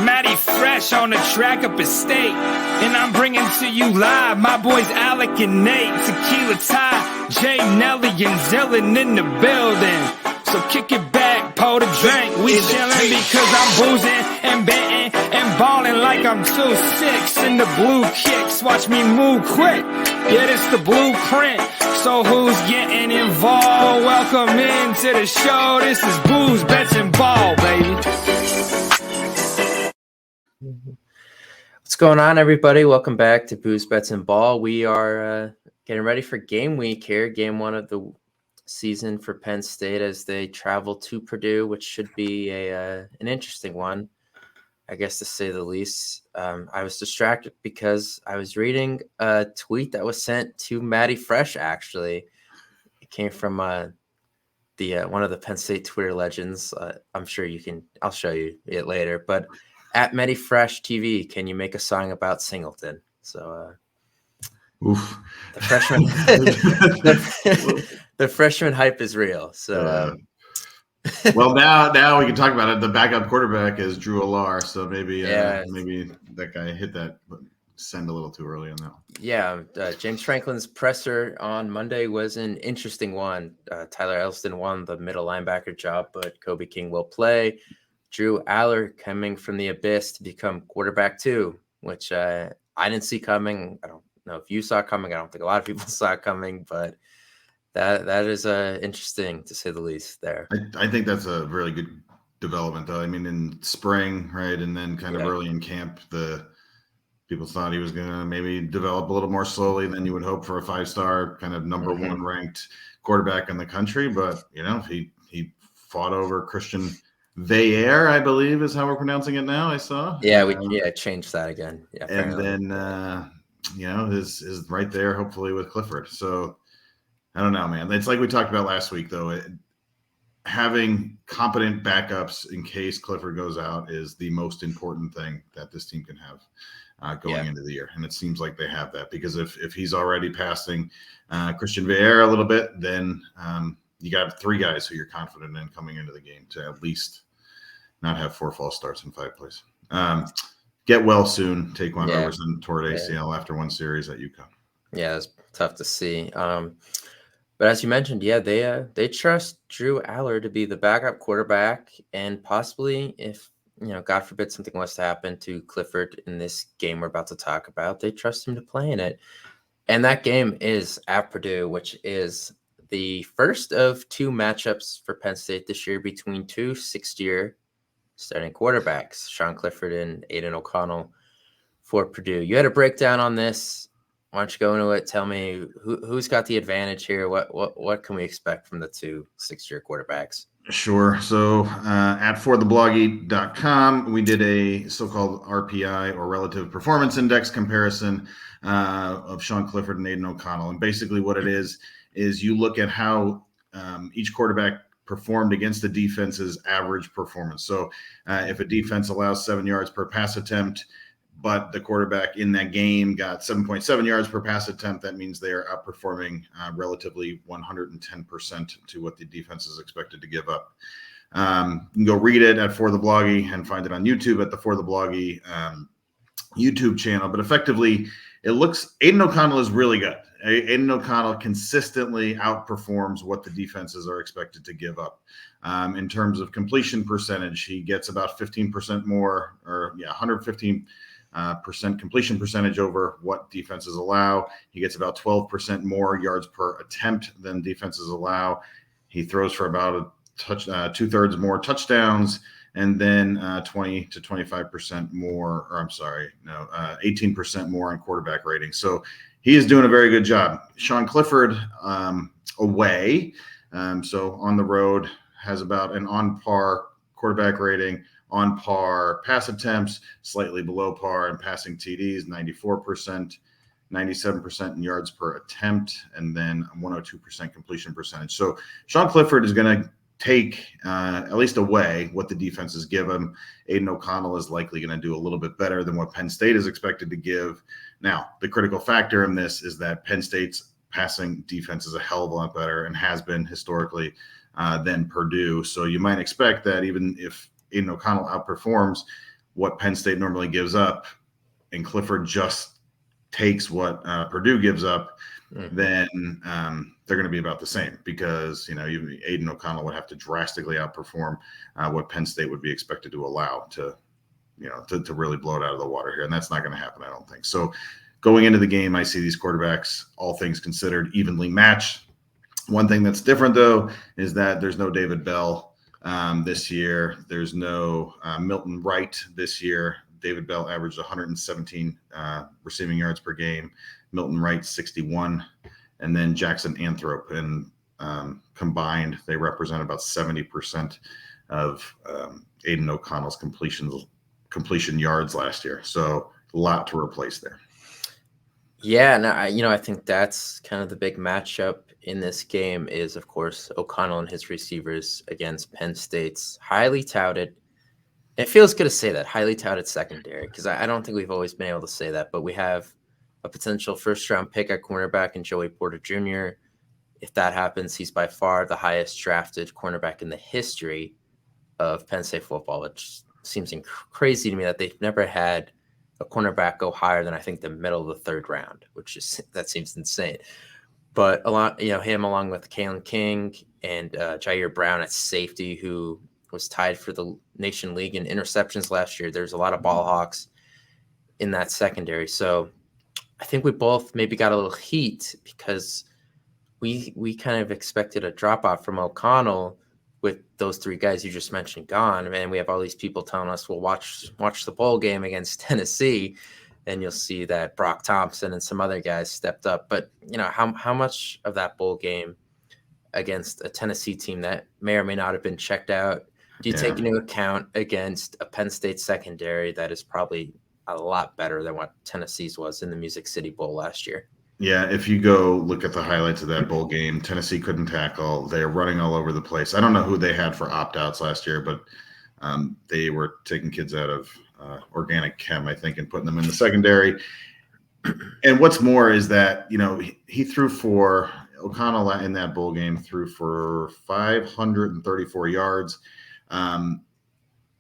Matty Fresh on the track up at State. And I'm bringing to you live my boys Alec and Nate. Tequila Ty, Jay, Nelly, and Zillin in the building. So kick it back, pour the drink. We chillin' because I'm boozing and betting and ballin' like I'm 2-6 in the blue kicks. Watch me move quick. Yeah, this the blueprint. So who's getting involved? Welcome into the show. This is Booze, Bets, and Ball, baby. What's going on, everybody? Welcome back to Booze, Bets, and Ball. We are getting ready for game week here, game one of the season for Penn State as they travel to Purdue, which should be an interesting one, I guess, to say the least. I was distracted because I was reading a tweet that was sent to Matty Fresh, actually. It came from the one of the Penn State Twitter legends. I'm sure I'll show you it later, but at Matty Fresh TV, can you make a song about Singleton? So oof. The freshman the freshman hype is real. So well, now we can talk about it. The backup quarterback is Drew Alar, so maybe that guy hit that, but send a little too early on that one. Yeah, James Franklin's presser on Monday was an interesting one. Tyler Elston won the middle linebacker job, but Kobe King will play. Drew Aller coming from the abyss to become quarterback 2, which I didn't see coming. I don't know if you saw it coming. I don't think a lot of people saw it coming, but that is interesting to say the least there. I think that's a really good development, though. I mean, in spring, right, and then kind of early in camp, the people thought he was going to maybe develop a little more slowly than you would hope for a 5-star kind of number one ranked quarterback in the country. But, he fought over Christian Veillere, I believe is how we're pronouncing it now. I saw. Yeah, we changed that again. Yeah, and then is right there, hopefully with Clifford. So I don't know, man. It's like we talked about last week, though. Having competent backups in case Clifford goes out is the most important thing that this team can have going into the year. And it seems like they have that, because if he's already passing Christian Veillere a little bit, then you got 3 guys who you're confident in coming into the game to at least not have 4 false starts in 5 plays. Get well soon. Taquan Roberson tore ACL after 1 series at UConn. Yeah, it's tough to see. But as you mentioned, they trust Drew Aller to be the backup quarterback, and possibly if, God forbid something was to happen to Clifford in this game we're about to talk about, they trust him to play in it. And that game is at Purdue, which is the first of 2 matchups for Penn State this year between 2 6th-year starting quarterbacks, Sean Clifford and Aiden O'Connell for Purdue. You had a breakdown on this. Why don't you go into it? Tell me who's got the advantage here. What can we expect from the 2 6th-year quarterbacks? Sure. So at forthebloggy.com, we did a so-called RPI, or Relative Performance Index, comparison of Sean Clifford and Aiden O'Connell. And basically what it is you look at how each quarterback performed against the defense's average performance. So if a defense allows 7 yards per pass attempt, but the quarterback in that game got 7.7 yards per pass attempt, that means they are outperforming relatively 110% to what the defense is expected to give up. You can go read it at For the Bloggy and find it on YouTube at the For the Bloggy YouTube channel. But effectively, it looks Aiden O'Connell is really good. Aiden O'Connell consistently outperforms what the defenses are expected to give up. In terms of completion percentage, he gets about 15% more, 115% completion percentage over what defenses allow. He gets about 12% more yards per attempt than defenses allow. He throws for about 2/3 more touchdowns, and then 20 to 25% more, 18% more on quarterback rating. So he is doing a very good job. Sean Clifford away, so on the road, has about an on par quarterback rating, on par pass attempts, slightly below par in passing TDs, 94%, 97% in yards per attempt, and then 102% completion percentage. So Sean Clifford is going to take, at least away, what the defenses give him. Aiden O'Connell is likely going to do a little bit better than what Penn State is expected to give. Now, the critical factor in this is that Penn State's passing defense is a hell of a lot better and has been historically than Purdue. So you might expect that even if Aiden O'Connell outperforms, what Penn State normally gives up, and Clifford just takes what Purdue gives up, then they're going to be about the same, because Aiden O'Connell would have to drastically outperform what Penn State would be expected to allow to really blow it out of the water here, and that's not going to happen, I don't think. So going into the game, I see these quarterbacks, all things considered, evenly matched. One thing that's different, though, is that there's no David Bell this year. There's no Milton Wright this year. David Bell averaged 117 receiving yards per game. Milton Wright, 61. And then Jackson Anthrop. And combined, they represent about 70% of Aiden O'Connell's completion yards last year. So a lot to replace there. Yeah, no, I think that's kind of the big matchup in this game is, of course, O'Connell and his receivers against Penn State's highly touted. It feels good to say that, highly touted secondary, because I don't think we've always been able to say that, but we have a potential first-round pick at cornerback in Joey Porter Jr. If that happens, he's by far the highest drafted cornerback in the history of Penn State football, which seems crazy to me that they've never had a cornerback go higher than I think the middle of the third round, that seems insane. But him along with Kalen King and Jair Brown at safety, who was tied for the Nation League in interceptions last year. There's a lot of ball hawks in that secondary. So I think we both maybe got a little heat because we kind of expected a drop off from O'Connell with those three guys you just mentioned gone. And we have all these people telling us, well, watch the bowl game against Tennessee, and you'll see that Brock Thompson and some other guys stepped up. But how much of that bowl game against a Tennessee team that may or may not have been checked out do you take into account against a Penn State secondary that is probably a lot better than what Tennessee's was in the Music City Bowl last year? Yeah, if you go look at the highlights of that bowl game, Tennessee couldn't tackle. They're running all over the place. I don't know who they had for opt-outs last year, but they were taking kids out of organic chem, I think, and putting them in the secondary. And what's more is that, he threw for O'Connell in that bowl game, threw for 534 yards.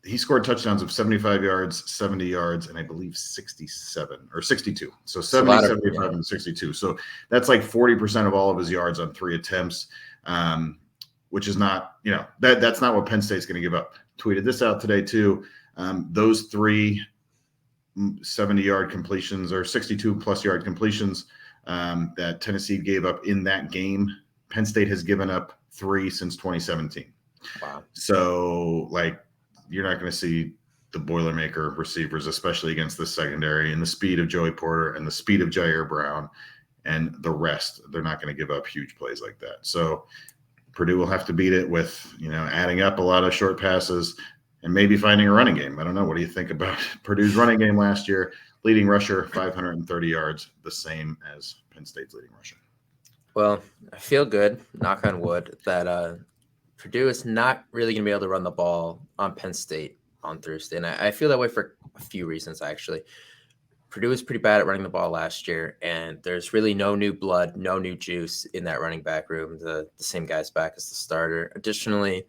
He scored touchdowns of 75 yards, 70 yards, and I believe 67 or 62. So 70, 75, and 62. So that's like 40% of all of his yards on 3 attempts, which is not, that's not what Penn State's going to give up. Tweeted this out today too. Those 3 70-yard completions or 62-plus yard completions that Tennessee gave up in that game, Penn State has given up 3 since 2017. Wow. So, you're not going to see the Boilermaker receivers, especially against the secondary, and the speed of Joey Porter and the speed of Jair Brown and the rest. They're not going to give up huge plays like that. So Purdue will have to beat it with, adding up a lot of short passes and maybe finding a running game. I don't know. What do you think about Purdue's running game last year? Leading rusher, 530 yards, the same as Penn State's leading rusher. Well, I feel good, knock on wood, that Purdue is not really going to be able to run the ball on Penn State on Thursday. And I feel that way for a few reasons, actually. Purdue was pretty bad at running the ball last year, and there's really no new blood, no new juice in that running back room. The same guy's back as the starter. Additionally,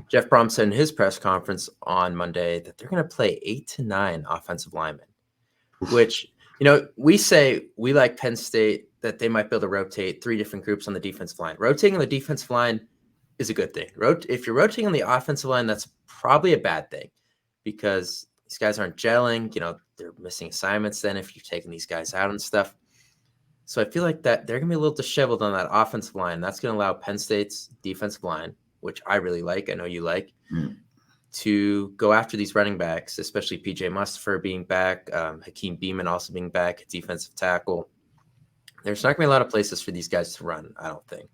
Jeff Brom said in his press conference on Monday that they're going to play 8 to 9 offensive linemen, which, we say we like Penn State that they might be able to rotate 3 different groups on the defensive line. Rotating on the defensive line is a good thing. If you're rotating on the offensive line, that's probably a bad thing because these guys aren't gelling. They're missing assignments then if you're taking these guys out and stuff. So I feel like that they're going to be a little disheveled on that offensive line. That's going to allow Penn State's defensive line, which I really like, I know you like, to go after these running backs, especially P.J. Mustipher being back, Hakeem Beamon also being back at defensive tackle. There's not going to be a lot of places for these guys to run, I don't think.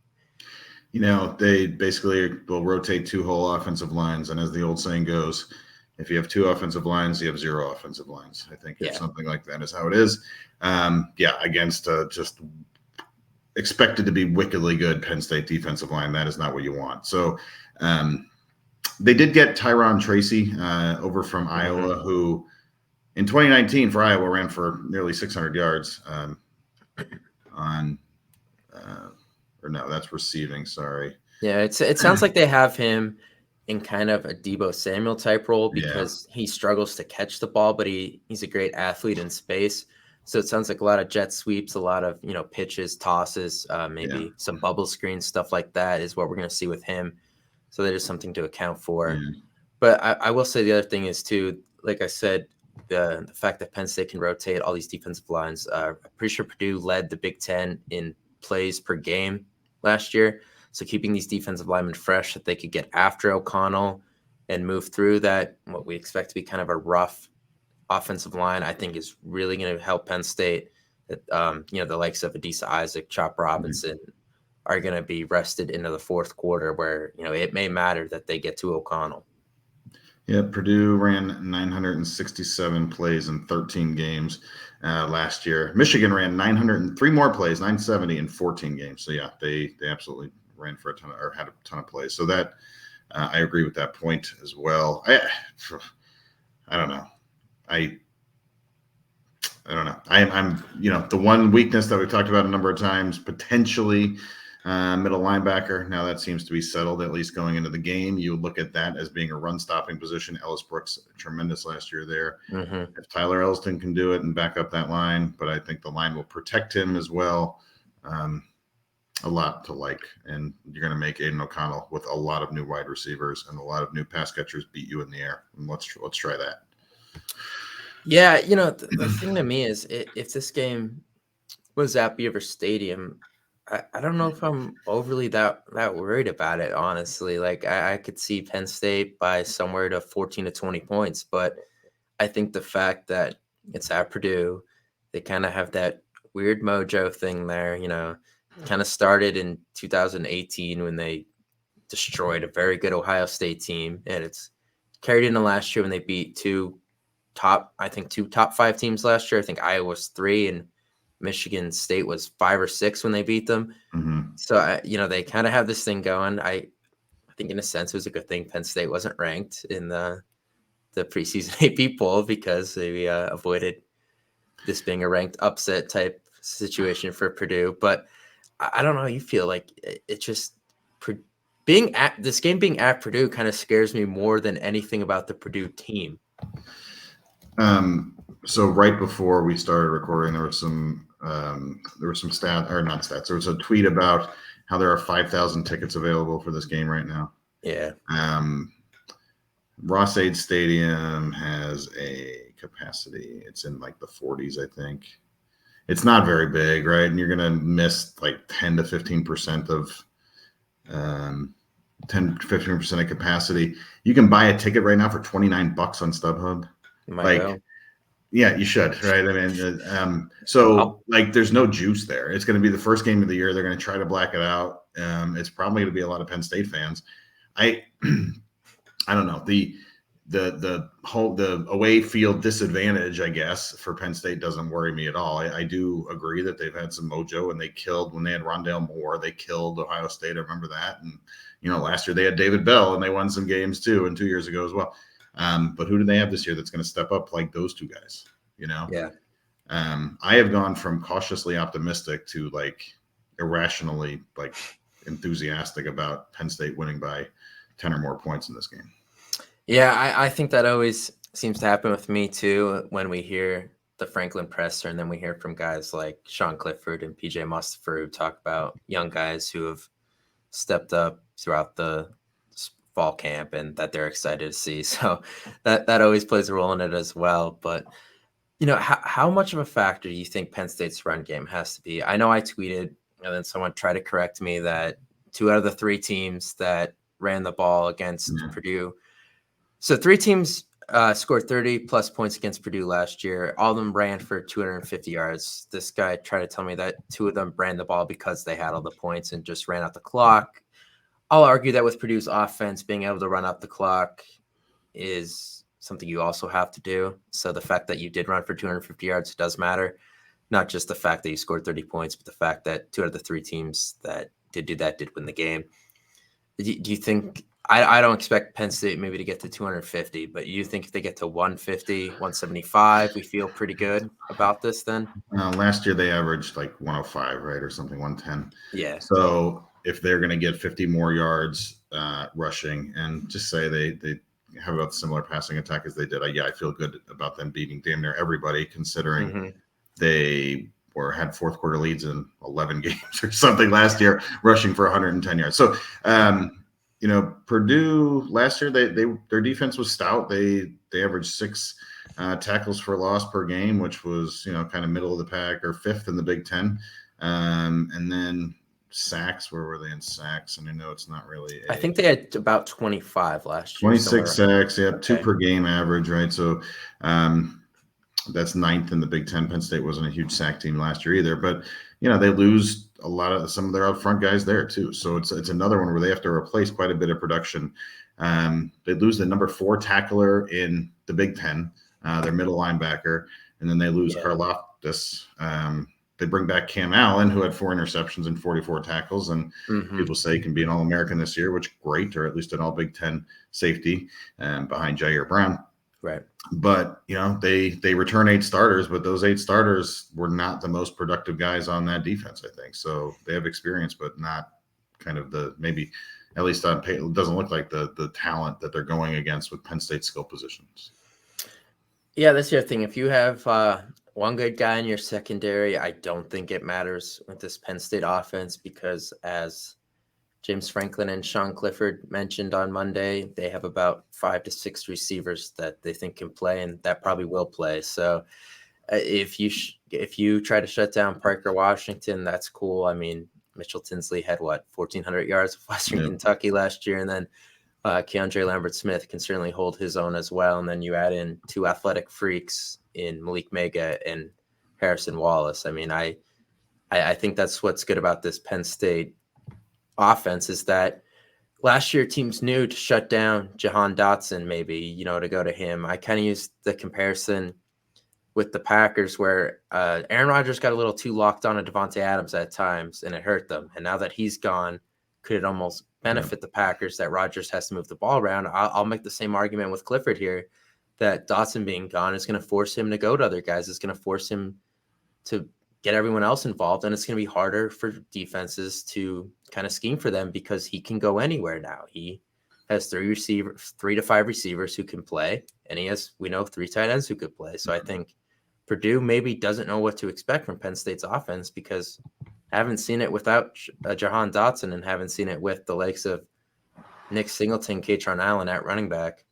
They basically will rotate 2 whole offensive lines. And as the old saying goes, if you have 2 offensive lines, you have 0 offensive lines. I think something like that is how it is. Against just expected to be wickedly good Penn State defensive line, that is not what you want. So they did get Tyron Tracy over from Iowa, who in 2019 for Iowa ran for nearly 600 yards or no, that's receiving. Sorry. Yeah, it sounds like they have him in kind of a Debo Samuel type role Yeah. because he struggles to catch the ball, but he's a great athlete in space. So it sounds like a lot of jet sweeps, a lot of, pitches, tosses, maybe some bubble screens, stuff like that is what we're going to see with him. So that is something to account for. Yeah. But I will say the other thing is too, like I said, the fact that Penn State can rotate all these defensive lines. I'm pretty sure Purdue led the Big Ten in plays per game last year. So keeping these defensive linemen fresh that they could get after O'Connell and move through that, what we expect to be kind of a rough offensive line, I think is really going to help Penn State. That the likes of Adisa Isaac, Chop Robinson are going to be rested into the fourth quarter where, it may matter that they get to O'Connell. Yeah, Purdue ran 967 plays in 13 games last year. Michigan ran 903 more plays, 970 in 14 games. So yeah, they absolutely ran for had a ton of plays. So that I agree with that point as well. I don't know. I don't know. I'm the one weakness that we've talked about a number of times, potentially middle linebacker. Now that seems to be settled, at least going into the game. You would look at that as being a run stopping position. Ellis Brooks, tremendous last year there. Mm-hmm. If Tyler Elston can do it and back up that line, but I think the line will protect him as well. A lot to like, and you're going to make Aiden O'Connell with a lot of new wide receivers and a lot of new pass catchers beat you in the air. And let's try that. Yeah, the thing to me is if this game was at Beaver Stadium, I don't know if I'm overly that worried about it, honestly. Like I could see Penn State by somewhere to 14 to 20 points, but I think the fact that it's at Purdue, they kind of have that weird mojo thing there, kind of started in 2018 when they destroyed a very good Ohio State team, and it's carried into last year when they beat two top 5 teams last year. I think Iowa was 3 and Michigan State was 5 or 6 when they beat them. Mm-hmm. So, they kind of have this thing going. I think in a sense it was a good thing Penn State wasn't ranked in the preseason AP poll because they avoided this being a ranked upset type situation for Purdue. But I don't know how you feel. Like it just being at Purdue kind of scares me more than anything about the Purdue team. So right before we started recording, there were some stats, or not stats. There was a tweet about how there are 5,000 tickets available for this game right now. Yeah. Ross-Ade Stadium has a capacity. It's in like the 40s, I think. It's not very big, right? And you're going to miss like 10 to 15% of 10 to 15% of capacity. You can buy a ticket right now for $29 on StubHub. Yeah, you should, right? I mean, there's no juice there. It's going to be the first game of the year. They're going to try to black it out. It's probably going to be a lot of Penn State fans. I don't know. The away field disadvantage, I guess, for Penn State doesn't worry me at all. I do agree that they've had some mojo, and they killed when they had Rondale Moore. They killed Ohio State. I remember that. And last year they had David Bell, and they won some games too, and 2 years ago as well. But who do they have this year that's going to step up like those two guys? Yeah. I have gone from cautiously optimistic to like irrationally like enthusiastic about Penn State winning by 10 or more points in this game. Yeah, I think that always seems to happen with me too when we hear the Franklin presser, and then we hear from guys like Sean Clifford and PJ Mustapher who talk about young guys who have stepped up throughout the fall camp and that they're excited to see. So that always plays a role in it as well. But how much of a factor do you think Penn State's run game has to be? I know I tweeted and then someone tried to correct me that 2 out of the 3 teams that ran the ball against Purdue. So 3 teams scored 30 plus points against Purdue last year. All of them ran for 250 yards. This guy tried to tell me that 2 of them ran the ball because they had all the points and just ran out the clock. I'll argue that with Purdue's offense, being able to run up the clock is something you also have to do. So the fact that you did run for 250 yards does matter. Not just the fact that you scored 30 points, but the fact that 2 out of the 3 teams that did do that did win the game. Do you think – I don't expect Penn State maybe to get to 250, but you think if they get to 150, 175, we feel pretty good about this then? Last year they averaged like 105, right, or something, 110. Yeah. So if they're going to get 50 more yards rushing, and just say they have about similar passing attack as they did. I feel good about them beating damn near everybody, considering they had fourth quarter leads in 11 games or something last year, rushing for 110 yards. So, Purdue last year, their defense was stout. They averaged 6 tackles for loss per game, which was, kind of middle of the pack or 5th in the Big Ten. And then sacks, where were they in sacks? And I know it's not really I think they had about 25 last year. 26 sacks, yeah, okay. 2 per game average, right? So that's 9th in the Big Ten. Penn State wasn't a huge sack team last year either, but they lose some of their out front guys there too. So it's another one where they have to replace quite a bit of production. They lose the number 4 tackler in the Big Ten, their middle linebacker, and then they lose Karlaftis. They bring back Cam Allen, who had 4 interceptions and 44 tackles, and people say he can be an All-American this year, which great, or at least an All Big Ten safety behind Jair Brown. Right. But, they return 8 starters, but those 8 starters were not the most productive guys on that defense, I think. So they have experience, but not kind of maybe at least on paper, it doesn't look like the talent that they're going against with Penn State skill positions. Yeah, that's the other thing. If you have one good guy in your secondary, I don't think it matters with this Penn State offense, because as James Franklin and Sean Clifford mentioned on Monday, they have about 5 to 6 receivers that they think can play, and that probably will play. So if you try to shut down Parker Washington, that's cool. I mean, Mitchell Tinsley had 1,400 yards with Western Kentucky last year, and then Keandre Lambert-Smith can certainly hold his own as well. And then you add in 2 athletic freaks in Malik Mega and Harrison Wallace. I mean, I think that's what's good about this Penn State offense, is that last year teams knew to shut down Jahan Dotson, maybe, to go to him. I kind of used the comparison with the Packers where Aaron Rodgers got a little too locked on to Devontae Adams at times, and it hurt them. And now that he's gone, could it almost benefit the Packers that Rodgers has to move the ball around? I'll make the same argument with Clifford here, that Dotson being gone is going to force him to go to other guys. It's going to force him to get everyone else involved, and it's going to be harder for defenses to kind of scheme for them because he can go anywhere now. He has 3 to 5 receivers who can play, and he has, 3 tight ends who could play. So I think Purdue maybe doesn't know what to expect from Penn State's offense, because I haven't seen it without Jahan Dotson, and haven't seen it with the likes of Nick Singleton, Katron Allen at running back.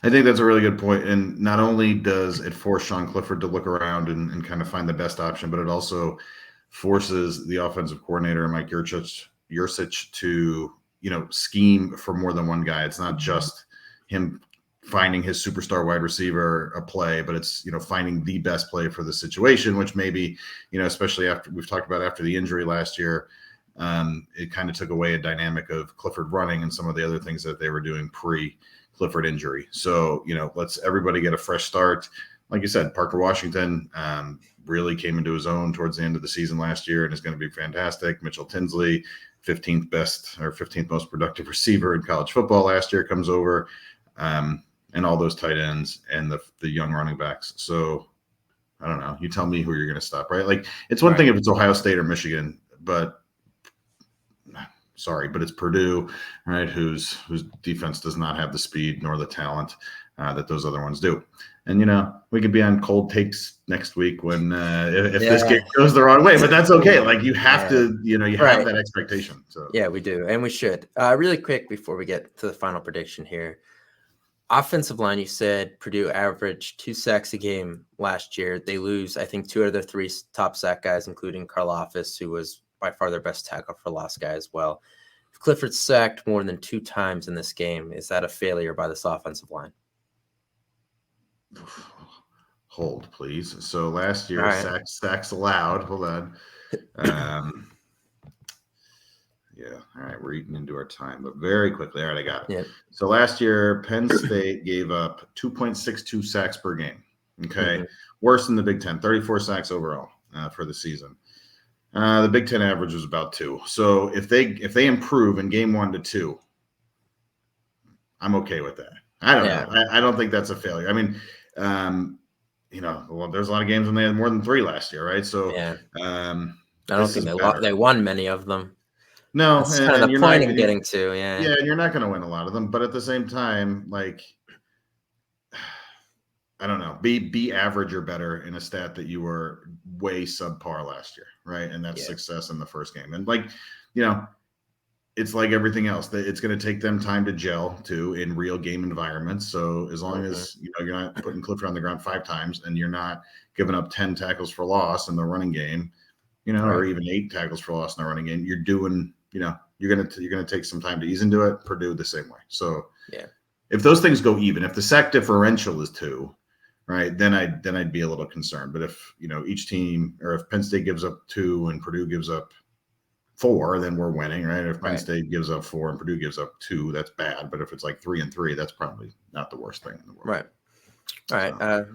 I think that's a really good point. And not only does it force Sean Clifford to look around and kind of find the best option, but it also forces the offensive coordinator, Mike Yurcich, to, scheme for more than one guy. It's not just him finding his superstar wide receiver a play, but it's, finding the best play for the situation, which maybe, especially after we've talked about after the injury last year, it kind of took away a dynamic of Clifford running and some of the other things that they were doing pre-Clifford injury. So, let's everybody get a fresh start. Like you said, Parker Washington really came into his own towards the end of the season last year and is going to be fantastic. Mitchell Tinsley, 15th best or 15th most productive receiver in college football last year, comes over, and all those tight ends and the young running backs. So I don't know. You tell me who you're going to stop, right? Like, it's one thing if it's Ohio State or Michigan, but it's Purdue, right? Whose defense does not have the speed nor the talent that those other ones do. And, we could be on cold takes next week when if this game goes the wrong way, but that's okay. Like, you have to, you have that expectation. So yeah, we do. And we should. Really quick before we get to the final prediction here. Offensive line, you said Purdue averaged 2 sacks a game last year. They lose, I think, 2 of their 3 top sack guys, including Karlaftis, who was by far their best tackle for loss guy as well. If Clifford sacked more than 2 times in this game, is that a failure by this offensive line? Hold, please. So last year, sacks allowed. Hold on. Yeah. All right. We're eating into our time, but very quickly. All right. I got it. Yep. So last year, Penn State gave up 2.62 sacks per game. Okay. Worse than the Big Ten, 34 sacks overall for the season. The Big Ten average was about 2. So if they improve in game 1 to 2, I'm okay with that. I don't know. I don't think that's a failure. I mean, there's a lot of games when they had more than 3 last year, right? So I don't think they won many of them. No, That's kind of the you're point not, I'm getting to. Yeah. Yeah, and you're not going to win a lot of them, but at the same time, like, I don't know, be average or better in a stat that you were way subpar last year, right? And that's success in the first game. And like, it's like everything else. It's going to take them time to gel too in real game environments. So as long as you're not putting Clifford on the ground 5 times and you're not giving up 10 tackles for loss in the running game, or even 8 tackles for loss in the running game, you're doing, you're gonna take some time to ease into it. Purdue the same way. So if those things go even, if the sack differential is 2, right, then I'd be a little concerned. But if each team, or if Penn State gives up 2 and Purdue gives up 4, then we're winning, right? If Penn State gives up 4 and Purdue gives up 2, that's bad. But if it's like 3 and 3, that's probably not the worst thing in the world. Right. All right.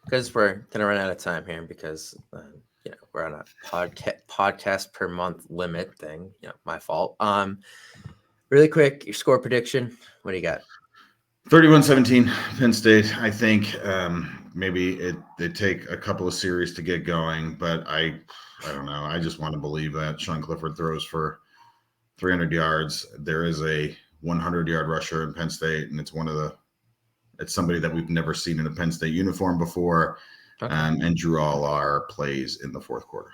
Because we're gonna run out of time here because we're on a podcast per month limit thing. My fault. Really quick, your score prediction. What do you got? 31-17 Penn State. I think maybe they take a couple of series to get going, but I don't know. I just want to believe that Sean Clifford throws for 300 yards. There is a 100-yard rusher in Penn State, and it's somebody that we've never seen in a Penn State uniform before. And Drew Allar plays in the fourth quarter.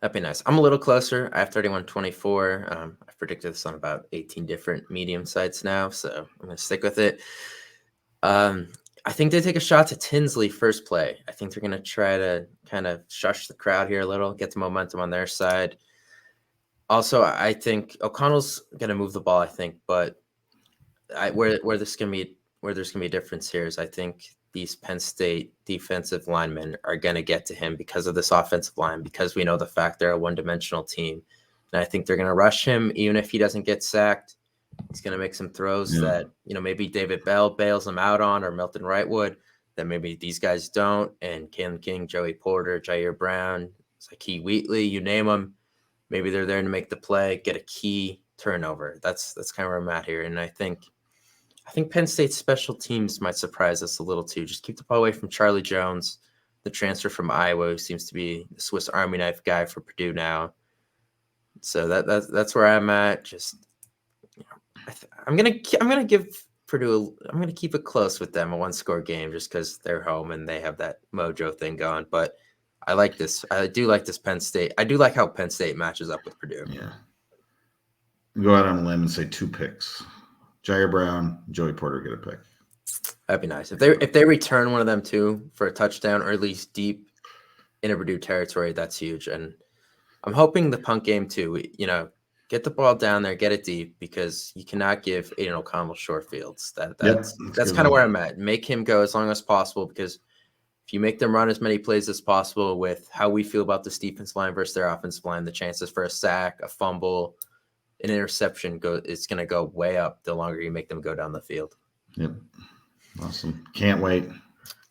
That'd be nice. I'm a little closer. I have 31-24. I've predicted this on about 18 different medium sites now, so I'm going to stick with it. I think they take a shot to Tinsley first play. I think they're going to try to kind of shush the crowd here a little, get the momentum on their side. Also, I think O'Connell's going to move the ball, but where there's going to be a difference here is I think these Penn State defensive linemen are going to get to him because of this offensive line, because we know the fact they're a one-dimensional team. And I think they're going to rush him even if he doesn't get sacked. He's going to make some throws that, maybe David Bell bails him out on, or Milton Wrightwood, that maybe these guys don't. And Kalen King, Joey Porter, Jair Brown, Zakee Wheatley, you name them. Maybe they're there to make the play, get a key turnover. That's kind of where I'm at here. And I think Penn State's special teams might surprise us a little too. Just keep the ball away from Charlie Jones, the transfer from Iowa, who seems to be the Swiss Army knife guy for Purdue now. So that's where I'm at. Just I'm gonna give Purdue. I'm gonna keep it close with them, a 1-score game, just because they're home and they have that mojo thing going. But I like this. I do like this Penn State. I do like how Penn State matches up with Purdue. Yeah. Go out on a limb and say 2 picks. Jair Brown, Joey Porter get a pick. That'd be nice. If they return one of them too for a touchdown, or at least deep in a Purdue territory, that's huge. And I'm hoping the punt game too, get the ball down there, get it deep, because you cannot give Aiden O'Connell short fields. That's kind of where I'm at. Make him go as long as possible, because if you make them run as many plays as possible with how we feel about this defense line versus their offensive line, the chances for a sack, a fumble, an interception it's going to go way up the longer you make them go down the field. Yep. Awesome. Can't wait.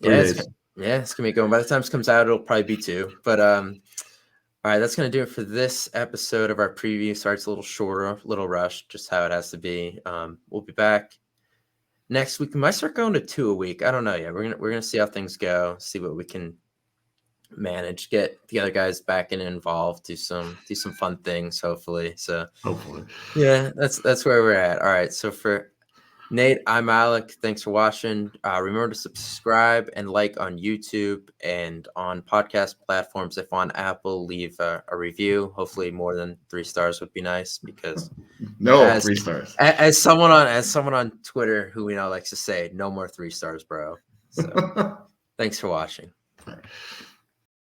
It's going to be going. By the time this comes out, it'll probably be 2. But all right, that's going to do it for this episode of our preview. Sorry, it's a little shorter, a little rushed, just how it has to be. We'll be back next week. We might start going to 2 a week. I don't know yet. We're gonna see how things go, see what we can manage, get the other guys back and involved, do some fun things, hopefully. So that's where we're at. All right, so for Nate, I'm Alec. Thanks for watching. Remember to subscribe and like on YouTube and on podcast platforms. If on Apple, leave a review. Hopefully more than 3 stars would be nice, because 3 stars. As someone on Twitter who we know likes to say, no more 3 stars, bro. So thanks for watching. All right.